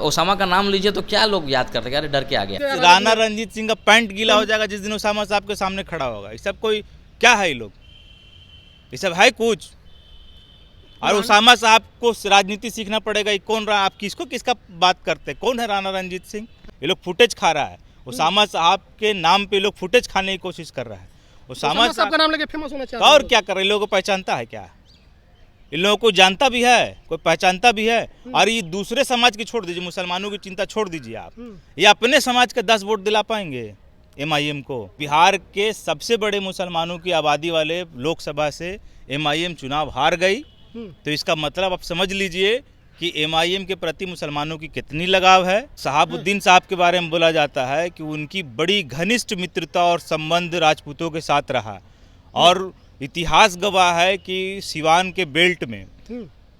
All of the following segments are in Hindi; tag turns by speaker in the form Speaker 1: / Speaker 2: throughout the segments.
Speaker 1: ओसामा का नाम लीजिए तो क्या लोग याद करते हैं, अरे डर के आ गया।
Speaker 2: राणा रंजीत सिंह का पैंट गीला हो जाएगा जिस दिन ओसामा साहब के सामने खड़ा होगा। ये सब कोई क्या है? ये लोग ये सब है कुछ? और ओसामा साहब को राजनीति सीखना पड़ेगा। ये कौन रहा? आप किसको किसका बात करते हैं? कौन है राणा रंजीत सिंह? ये लोग फुटेज खा रहा है। ओसामा साहब के नाम पे लोग फुटेज खाने की कोशिश कर रहा है।
Speaker 3: ओसामा साहब का नाम लेके फेमस होना
Speaker 2: तो
Speaker 3: चाहते
Speaker 2: और क्या कर रहे? लोगों को पहचानता है क्या? इन लोगों को जानता भी है, कोई पहचानता भी है। और ये दूसरे समाज की छोड़ दीजिए, मुसलमानों की चिंता छोड़ दीजिए आप। ये अपने समाज के 10 वोट दिला पाएंगे MIM को? बिहार के सबसे बड़े मुसलमानों की आबादी वाले लोकसभा से MIM चुनाव हार गई। तो इसका मतलब आप समझ लीजिए कि MIM के प्रति मुसलमानों की कितनी लगाव है। शहाबुद्दीन साहब के बारे में बोला जाता है कि उनकी बड़ी घनिष्ठ मित्रता और संबंध राजपूतों के साथ रहा। और इतिहास गवाह है कि सिवान के बेल्ट में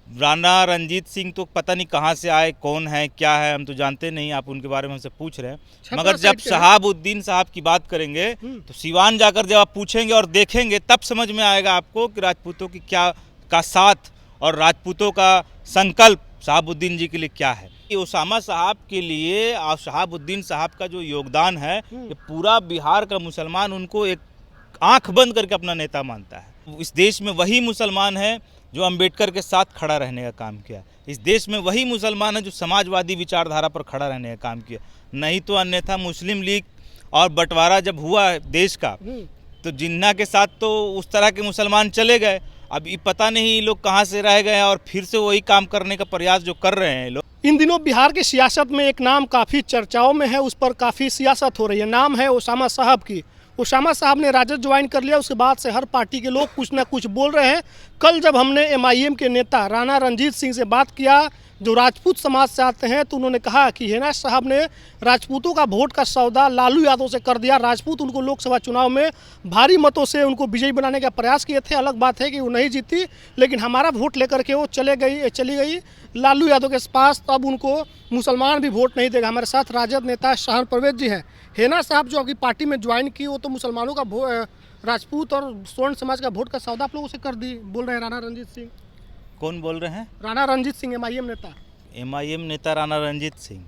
Speaker 2: राणा रंजीत सिंह तो पता नहीं कहाँ से आए, कौन है, क्या है, हम तो जानते नहीं। आप उनके बारे में हमसे पूछ रहे हैं। मगर जब शहाबुद्दीन साहब की बात करेंगे तो सिवान जाकर जब आप पूछेंगे और देखेंगे तब समझ में आएगा आपको कि राजपूतों की क्या का साथ और राजपूतों का संकल्प शहाबुद्दीन जी के लिए क्या है। ओसामा साहब के लिए और शहाबुद्दीन साहब का जो योगदान है, ये पूरा बिहार का मुसलमान उनको एक आंख बंद करके अपना नेता मानता है। इस देश में वही मुसलमान है जो अंबेडकर के साथ खड़ा रहने का काम किया। इस देश में वही मुसलमान है जो समाजवादी विचारधारा पर खड़ा रहने का काम किया। नहीं तो अन्यथा मुस्लिम लीग और बंटवारा जब हुआ देश का, तो जिन्ना के साथ तो उस तरह के मुसलमान चले गए। अब ये पता नहीं ये लोग कहाँ से रह गए हैं और फिर से वही काम करने का प्रयास जो कर रहे हैं लोग।
Speaker 3: इन दिनों बिहार की सियासत में एक नाम काफ़ी चर्चाओं में है, उस पर काफ़ी सियासत हो रही है। नाम है ओसामा साहब की। ओसामा साहब ने राजद ज्वाइन कर लिया, उसके बाद से हर पार्टी के लोग कुछ ना कुछ बोल रहे हैं। कल जब हमने MIM के नेता राणा रंजीत सिंह से बात किया, जो राजपूत समाज से आते हैं, तो उन्होंने कहा कि हेना साहब ने राजपूतों का वोट का सौदा लालू यादव से कर दिया। राजपूत उनको लोकसभा चुनाव में भारी मतों से उनको विजयी बनाने का प्रयास किए थे। अलग बात है कि वो नहीं जीती, लेकिन हमारा वोट लेकर के वो चली गई लालू यादव के पास। तो अब उनको मुसलमान भी वोट नहीं देगा। हमारे साथ राजद नेता शाहन परवेज जी हैं। हेना साहब जो आपकी पार्टी में ज्वाइन की, वो तो मुसलमानों का राजपूत और स्वर्ण समाज का वोट का सौदा आप लोगों से कर दी, बोल रहे हैं राणा रंजीत सिंह।
Speaker 2: कौन बोल रहे हैं?
Speaker 3: राणा रंजीत सिंह, MIM नेता।
Speaker 2: MIM नेता राणा रंजीत सिंह।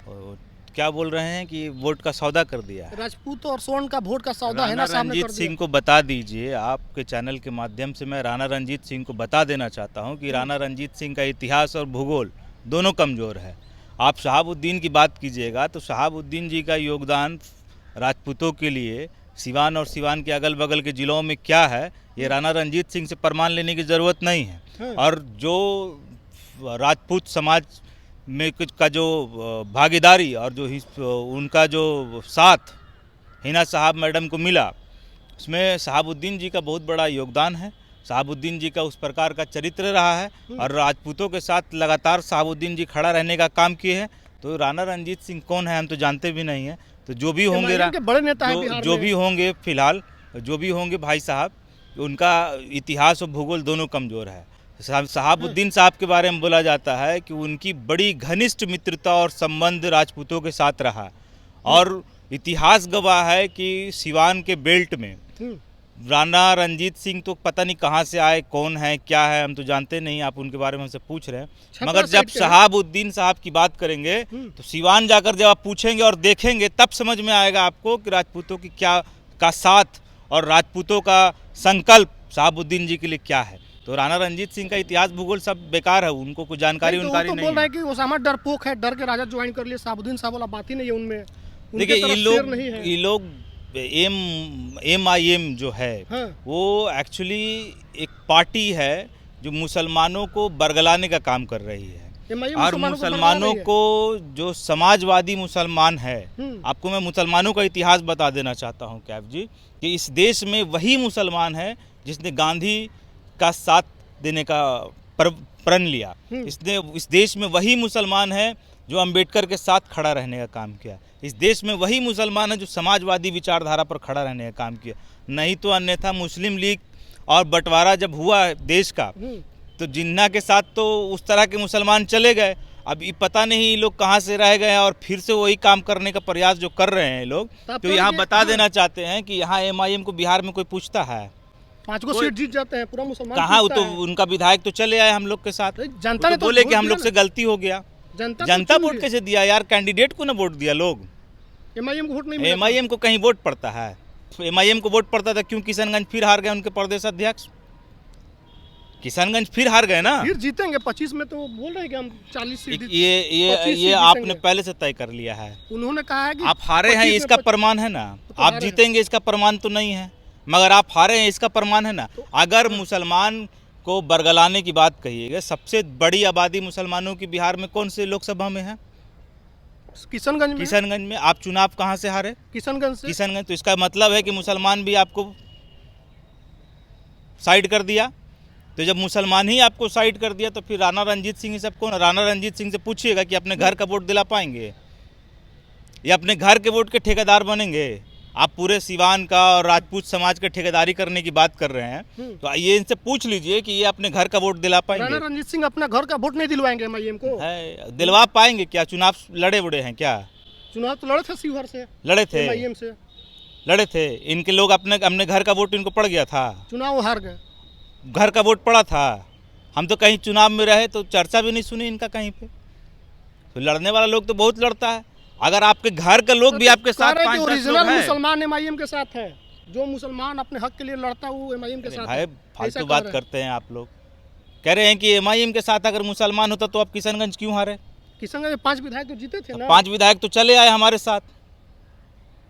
Speaker 2: और क्या बोल रहे हैं कि वोट का सौदा कर दिया है?
Speaker 3: राजपूत और स्वर्ण का वोट का सौदा है ना
Speaker 2: राणा रंजीत सिंह को बता दीजिए। आपके चैनल के माध्यम से मैं राणा रंजीत सिंह को बता देना चाहता हूं कि राणा रंजीत सिंह का इतिहास और भूगोल दोनों कमज़ोर है। आप शहाबुद्दीन की बात कीजिएगा तो शहाबुद्दीन जी का योगदान राजपूतों के लिए सिवान और सिवान के अगल बगल के ज़िलों में क्या है, ये राणा रंजीत सिंह से प्रमाण लेने की ज़रूरत नहीं है। और जो राजपूत समाज में कुछ का जो भागीदारी और जो उनका जो साथ हिना साहब मैडम को मिला, उसमें शहाबुद्दीन जी का बहुत बड़ा योगदान है। शहाबुद्दीन जी का उस प्रकार का चरित्र रहा है और राजपूतों के साथ लगातार शहाबुद्दीन जी खड़ा रहने का काम किए हैं। तो राणा रंजीत सिंह कौन है हम तो जानते भी नहीं हैं। तो जो भी होंगे
Speaker 3: बड़े नेता हैं बिहार
Speaker 2: जो भी होंगे, फिलहाल जो भी होंगे भाई साहब, उनका इतिहास और भूगोल दोनों कमज़ोर है। शहाबुद्दीन साहब के बारे में बोला जाता है कि उनकी बड़ी घनिष्ठ मित्रता और संबंध राजपूतों के साथ रहा। और इतिहास गवाह है कि सिवान के बेल्ट में राणा रंजीत सिंह तो पता नहीं कहाँ से आए, कौन है, क्या है, हम तो जानते नहीं। आप उनके बारे में हमसे पूछ रहे हैं। मगर जब शहाबुद्दीन साहब की बात करेंगे तो सिवान जाकर जब आप पूछेंगे और देखेंगे तब समझ में आएगा आपको कि राजपूतों की क्या का साथ और राजपूतों का संकल्प शहाबुद्दीन जी के लिए क्या है। तो राणा रंजीत सिंह का इतिहास भूगोल सब बेकार है, उनको कुछ जानकारी नहीं
Speaker 3: बोल रहा है कि ओसामा डरपोक है, डर के राजद ज्वाइन कर लिए। शहाबुद्दीन साहब वाला बात ही नहीं है उनमें।
Speaker 2: देखिए ये लोग MIM जो है वो एक्चुअली एक पार्टी है जो मुसलमानों को बरगलाने का काम कर रही है। और मुसलमानों को जो समाजवादी मुसलमान है, आपको मैं मुसलमानों का इतिहास बता देना चाहता हूं कैफ जी, कि इस देश में वही मुसलमान है जिसने गांधी का साथ देने का प्रण लिया। इस देश में वही मुसलमान है जो अंबेडकर के साथ खड़ा रहने का काम किया। इस देश में वही मुसलमान है जो समाजवादी विचारधारा पर खड़ा रहने का काम किया। नहीं तो अन्यथा मुस्लिम लीग और बंटवारा जब हुआ देश का, तो जिन्ना के साथ तो उस तरह के मुसलमान चले गए। अब ये पता नहीं ये लोग कहाँ से रह गए हैं और फिर से वही काम करने का प्रयास जो कर रहे हैं लोग। तो यहाँ बता देना चाहते हैं कि यहाँ MIM को बिहार में कोई पूछता है?
Speaker 3: 5 सीट जीत जाते हैं, पूरा मुसलमान
Speaker 2: कहाँ? तो उनका विधायक तो चले आए हम लोग के साथ, जनता ने तो बोले कि हम लोग से गलती हो गया।
Speaker 3: जनता
Speaker 2: वोट कैसे दिया यार? कैंडिडेट को ना वोट दिया लोग।
Speaker 3: एमआईएम को वोट नहीं मिला।
Speaker 2: एमआईएम को कहीं वोट पड़ता है? एमआईएम को वोट पड़ता था, क्यों किशनगंज फिर हार गए उनके प्रदेश अध्यक्ष? किशनगंज फिर हार गए ना।
Speaker 3: फिर जीतेंगे 25 में, तो बोल रहे हैं कि हम 40 सीट
Speaker 2: ये आपने पहले से तय कर लिया है।
Speaker 3: उन्होंने कहा है कि
Speaker 2: आप हारे हैं इसका प्रमाण है ना। आप जीतेंगे इसका प्रमाण तो नहीं है, मगर आप हारे हैं इसका प्रमाण है ना। अगर मुसलमान को बरगलाने की बात कहिएगा, सबसे बड़ी आबादी मुसलमानों की बिहार में कौन से लोकसभा में है?
Speaker 3: किशनगंज में।
Speaker 2: आप चुनाव कहाँ से हारे?
Speaker 3: किशनगंज से।
Speaker 2: किशनगंज। तो इसका मतलब है कि मुसलमान भी आपको साइड कर दिया। तो जब मुसलमान ही आपको साइड कर दिया तो फिर राणा रंजीत सिंह सब कौन? राणा रंजीत सिंह से पूछिएगा कि अपने घर का वोट दिला पाएंगे या अपने घर के वोट के ठेकेदार बनेंगे? आप पूरे सिवान का और राजपूत समाज के ठेकेदारी करने की बात कर रहे हैं, तो ये इनसे पूछ लीजिए कि ये अपने घर का वोट दिला पाएंगे?
Speaker 3: राणा रंजीत सिंह अपना घर का वोट नहीं दिलवाएंगे एमआईएम को?
Speaker 2: है, दिलवा पाएंगे क्या? चुनाव लड़े उड़े हैं क्या?
Speaker 3: चुनाव तो लड़े थे शिवहर से,
Speaker 2: लड़े थे,
Speaker 3: एमआईएम से
Speaker 2: लड़े थे। इनके लोग अपने घर का वोट इनको पड़ गया था,
Speaker 3: चुनाव हार गए।
Speaker 2: घर का वोट पड़ा था। हम तो कहीं चुनाव में रहे तो चर्चा भी नहीं सुनी इनका कहीं पे। तो लड़ने वाला लोग तो बहुत लड़ता है। अगर आपके घर का लोग भी आपके साथ 5-10 लोग हैं।
Speaker 3: मुसलमान एमआईएम के साथ है, जो मुसलमान अपने हक के लिए लड़ता है वो एमआईएम के साथ है।
Speaker 2: फालतू बात करते हैं आप लोग। कह रहे हैं कि एमआईएम के साथ अगर मुसलमान होता तो आप किशनगंज क्यों हारे?
Speaker 3: किशनगंज में 5 विधायक तो जीते थे ना।
Speaker 2: 5 विधायक तो चले आए हमारे साथ,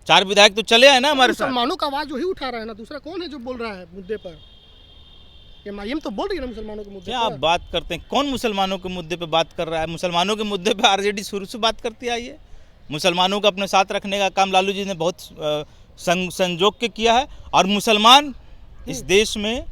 Speaker 2: 4 विधायक तो चले आए ना हमारे साथ।
Speaker 3: मुसलमानों का आवाज वही उठा रहा है ना, दूसरा कौन है जो बोल रहा है मुद्दे पर? एमआईएम तो बोल रही है ना मुसलमानों के मुद्दे
Speaker 2: क्या आप बात करते हैं? कौन मुसलमानों के मुद्दे पे बात कर रहा है? मुसलमानों के मुद्दे पे आरजेडी शुरू से बात करती आई है। मुसलमानों को अपने साथ रखने का काम लालू जी ने बहुत संजोग के किया है। और मुसलमान इस देश में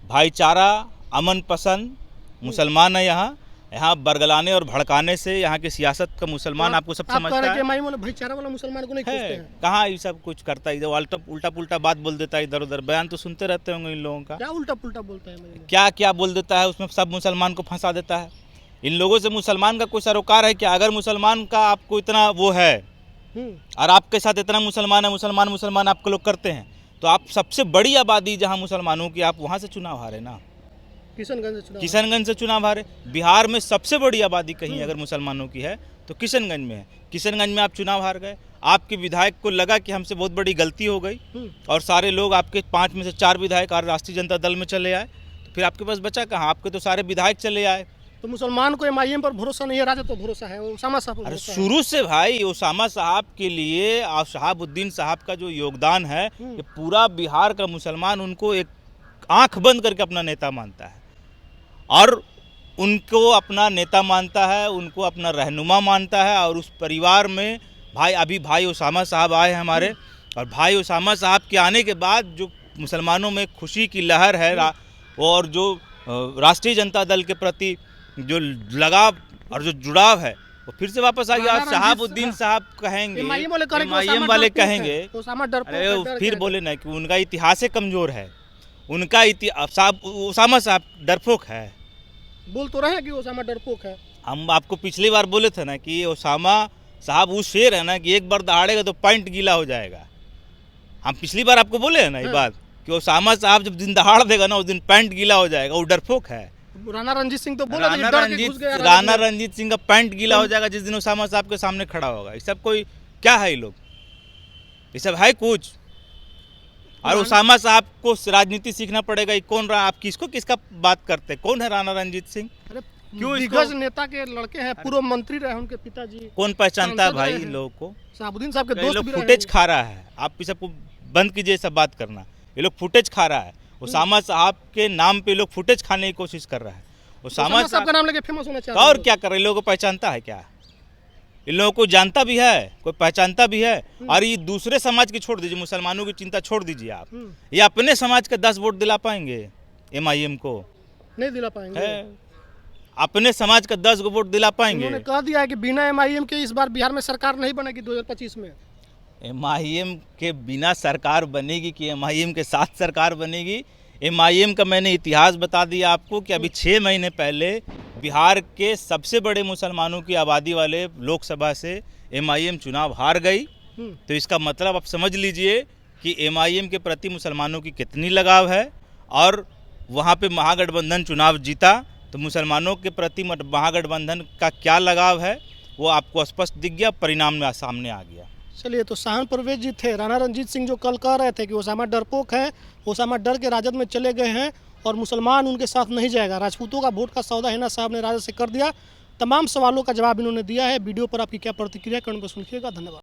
Speaker 2: भाईचारा, अमन पसंद मुसलमान है। यहाँ बरगलाने और भड़काने से यहाँ की सियासत का मुसलमान आपको सब समझता है।
Speaker 3: भाईचारा वाला मुसलमान को नहीं खोजते हैं।
Speaker 2: कहाँ ये सब कुछ करता है? उल्टा पुल्टा बात बोल देता है इधर उधर। बयान तो सुनते रहते होंगे इन लोगों का।
Speaker 3: क्या उल्टा पुल्टा बोलता है?
Speaker 2: क्या क्या बोल देता है उसमें, सब मुसलमान को फंसा देता है। इन लोगों से मुसलमान का कोई सरोकार है क्या? अगर मुसलमान का आपको इतना वो है और आपके साथ इतना मुसलमान है, मुसलमान आपको लोग करते हैं, तो आप सबसे बड़ी आबादी जहां मुसलमानों की, आप वहां से चुनाव हारे ना। किशनगंज से चुनाव हारे। बिहार में सबसे बड़ी आबादी कहीं अगर मुसलमानों की है तो किशनगंज में है। किशनगंज में आप चुनाव हार गए। आपके विधायक को लगा कि हमसे बहुत बड़ी गलती हो गई और सारे लोग आपके 5 में से 4 विधायक और राष्ट्रीय जनता दल में चले आए। तो फिर आपके पास बचा कहाँ? आपके तो सारे विधायक चले आए।
Speaker 3: तो मुसलमान को एमआईएम पर भरोसा नहीं है, राजद पर भरोसा है, ओसामा साहब पर।
Speaker 2: अरे शुरू से भाई ओसामा साहब के लिए और शहाबुद्दीन साहब का जो योगदान है, ये पूरा बिहार का मुसलमान उनको एक आंख बंद करके अपना नेता मानता है और उनको अपना नेता मानता है, उनको अपना रहनुमा मानता है। और उस परिवार में भाई ओसामा साहब आए हमारे, और भाई ओसामा साहब के आने के बाद जो मुसलमानों में खुशी की लहर है और जो राष्ट्रीय जनता दल के प्रति जो लगाव और जो जुड़ाव है वो फिर से वापस आ गया। और शहाबुद्दीन साहब कहेंगे, एमआईएम वाले कहेंगे, अरे फिर बोले ना कि उनका इतिहास कमज़ोर है, उनका ओसामा साहब डरपोक है।
Speaker 3: बोल तो रहे हैं कि ओसामा डरपोक है।
Speaker 2: हम आपको पिछली बार बोले थे ना कि ओसामा साहब वो शेर है ना कि एक बार दहाड़ेगा तो पैंट गीला हो जाएगा। हम पिछली बार आपको बोले हैं ना ये बात कि ओसामा साहब जब दिन दहाड़ देगा ना उस दिन पैंट गीला हो जाएगा। वो डरपोक है।
Speaker 3: राणा रंजीत सिंह तो बोला
Speaker 2: राणा रंजीत सिंह का पैंट गीला हो जाएगा जिस दिन ओसामा साहब के सामने खड़ा होगा। ये सब कोई क्या है? ये लोग ये सब है कुछ? और ओसामा साहब को राजनीति सीखना पड़ेगा। ये कौन रहा? आप किसका बात करते हैं? कौन है राणा रंजीत सिंह?
Speaker 3: क्यों दिग्गज नेता के लड़के हैं, पूर्व मंत्री रहे उनके पिताजी।
Speaker 2: कौन पहचानता है भाई इन लोगों को?
Speaker 3: शहाबुद्दीन साहब के दोस्त भी रहे।
Speaker 2: फुटेज खा रहा है। आप इस सबको बंद कीजिए सब बात करना। ये लोग फुटेज खा रहा है। ओसामा साहब के नाम पे लोग फुटेज खाने की कोशिश कर रहा है।
Speaker 3: ओसामा साहब का नाम लेके फेमस होना चाहता है।
Speaker 2: और क्या कर रहे? इन लोगों को पहचानता है क्या? इन लोगों को जानता भी है, कोई पहचानता भी है। और ये दूसरे समाज की छोड़ दीजिए, मुसलमानों की चिंता छोड़ दीजिए आप। ये अपने समाज के 10 वोट दिला पाएंगे एमआईएम को? नहीं
Speaker 3: दिला पाएंगे।
Speaker 2: अपने समाज का 10 वोट दिला पाएंगे?
Speaker 3: उन्होंने कह दिया है कि बिना एमआईएम के इस बार बिहार में सरकार नहीं बनेगी 2025 में।
Speaker 2: एमआईएम के बिना सरकार बनेगी कि एमआईएम के साथ सरकार बनेगी? एमआईएम का मैंने इतिहास बता दिया आपको कि अभी 6 महीने पहले बिहार के सबसे बड़े मुसलमानों की आबादी वाले लोकसभा से एमआईएम चुनाव हार गई। तो इसका मतलब आप समझ लीजिए कि एमआईएम के प्रति मुसलमानों की कितनी लगाव है। और वहाँ पे महागठबंधन चुनाव जीता तो मुसलमानों के प्रति महागठबंधन का क्या लगाव है वो आपको स्पष्ट दिख गया, परिणाम में सामने आ गया।
Speaker 3: चलिए, तो शाहन परवेज जी थे। राणा रंजीत सिंह जो कल कह रहे थे कि ओसामा डरपोक है, ओसामा डर के राजद में चले गए हैं और मुसलमान उनके साथ नहीं जाएगा, राजपूतों का वोट का सौदा हिना साहब ने राजद से कर दिया। तमाम सवालों का जवाब इन्होंने दिया है। वीडियो पर आपकी क्या प्रतिक्रिया, कमेंट में सुनिएगा। धन्यवाद।